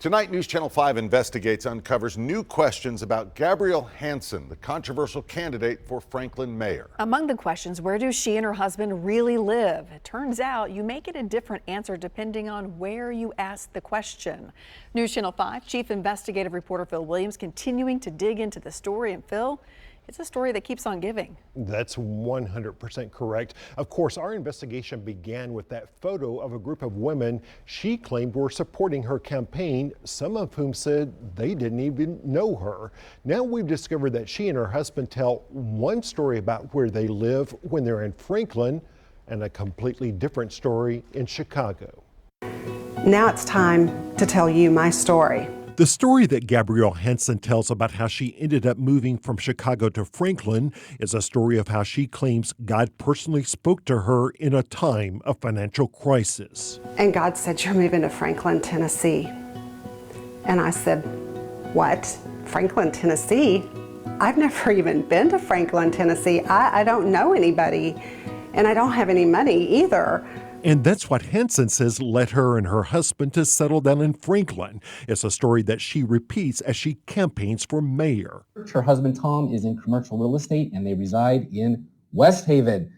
Tonight, News Channel 5 Investigates uncovers new questions about Gabriel Hanson, the controversial candidate for Franklin mayor. Among the questions, where do she and her husband really live? It turns out you may get a different answer depending on where you ask the question. News Channel 5 Chief Investigative Reporter Phil Williams continuing to dig into the story. And Phil, it's a story that keeps on giving. That's 100% correct. Of course, our investigation began with that photo of a group of women she claimed were supporting her campaign, some of whom said they didn't even know her. Now we've discovered that she and her husband tell one story about where they live when they're in Franklin and a completely different story in Chicago. Now it's time to tell you my story. The story that Gabriel Hanson tells about how she ended up moving from Chicago to Franklin is a story of how she claims God personally spoke to her in a time of financial crisis. And God said, "You're moving to Franklin, Tennessee." And I said, "What? Franklin, Tennessee? I've never even been to Franklin, Tennessee. I don't know anybody, and I don't have any money either." And that's what Hanson says led her and her husband to settle down in Franklin. It's a story that she repeats as she campaigns for mayor. Her husband, Tom, is in commercial real estate, and they reside in West Haven.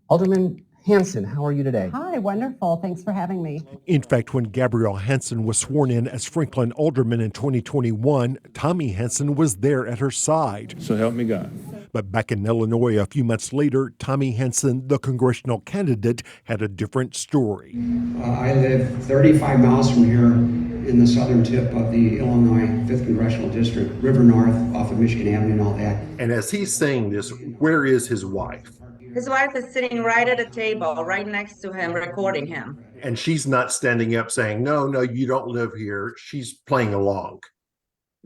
Alderman Hanson, how are you today? Hi, wonderful. Thanks for having me. In fact, when Gabriel Hanson was sworn in as Franklin alderman in 2021, Tommy Hanson was there at her side. So help me God. But back in Illinois a few months later, Tommy Hanson, the congressional candidate, had a different story. I live 35 miles from here in the southern tip of the Illinois 5th Congressional District, River North off of Michigan Avenue and all that. And as he's saying this, where is his wife? His wife is sitting right at a table, right next to him, recording him. And she's not standing up saying, no, you don't live here. She's playing along.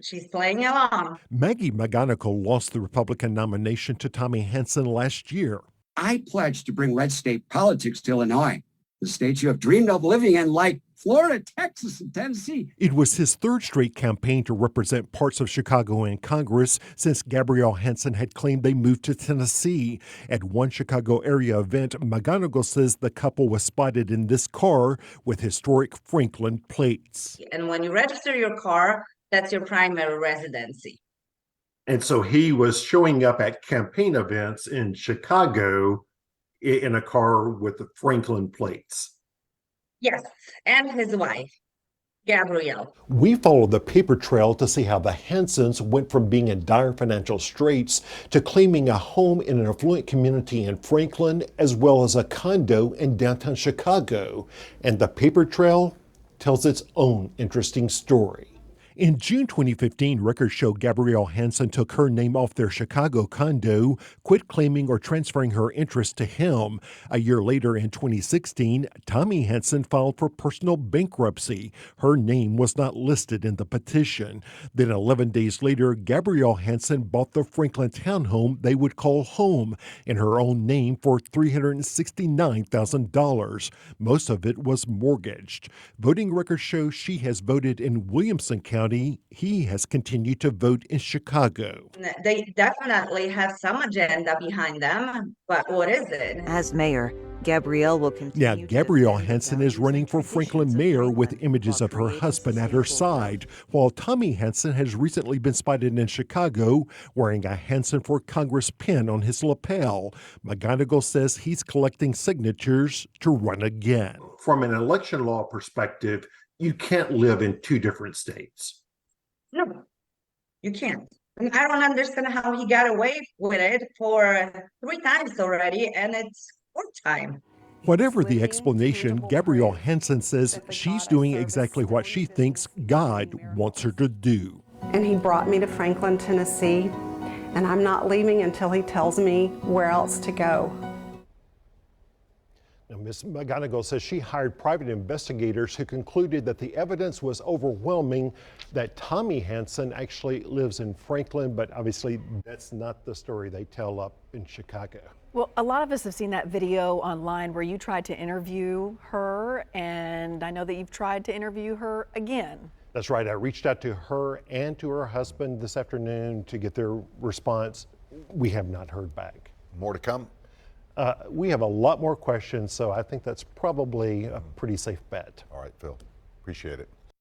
She's playing along. Maggie McGonigal lost the Republican nomination to Tommy Hanson last year. I pledged to bring red state politics to Illinois, the state you have dreamed of living in, like Florida, Texas, and Tennessee. It was his third straight campaign to represent parts of Chicago in Congress since Gabriel Hanson had claimed they moved to Tennessee. At one Chicago area event, McGonigal says the couple was spotted in this car with historic Franklin plates. And when you register your car, that's your primary residency. And so he was showing up at campaign events in Chicago in a car with the Franklin plates. Yes, and his wife, Gabrielle. We followed the paper trail to see how the Hansons went from being in dire financial straits to claiming a home in an affluent community in Franklin, as well as a condo in downtown Chicago. And the paper trail tells its own interesting story. In June 2015, records show Gabrielle Hanson took her name off their Chicago condo, quit claiming or transferring her interest to him. A year later, in 2016, Tommy Hanson filed for personal bankruptcy. Her name was not listed in the petition. Then 11 days later, Gabrielle Hanson bought the Franklin townhome they would call home in her own name for $369,000. Most of it was mortgaged. Voting records show she has voted in Williamson County. He has continued to vote in Chicago. They definitely have some agenda behind them, but what is it? As mayor, Gabrielle will continue. Now, Gabrielle Hanson is running for Franklin mayor with images of her husband at her side, while Tommy Hanson has recently been spotted in Chicago wearing a Hanson for Congress pin on his lapel. McGonigal says he's collecting signatures to run again. From an election law perspective, you can't live in two different states. No, you can't. And I don't understand how he got away with it for 3 times already, and it's 4th time. Whatever the explanation, Gabrielle Hanson says she's doing exactly what she thinks God wants her to do. And he brought me to Franklin, Tennessee, and I'm not leaving until he tells me where else to go. Now, Ms. McGonigal says she hired private investigators who concluded that the evidence was overwhelming that Tommy Hanson actually lives in Franklin, but obviously that's not the story they tell up in Chicago. Well, a lot of us have seen that video online where you tried to interview her, and I know that you've tried to interview her again. That's right. I reached out to her and to her husband this afternoon to get their response. We have not heard back. More to come? We have a lot more questions, so I think that's probably a pretty safe bet. All right, Phil. Appreciate it.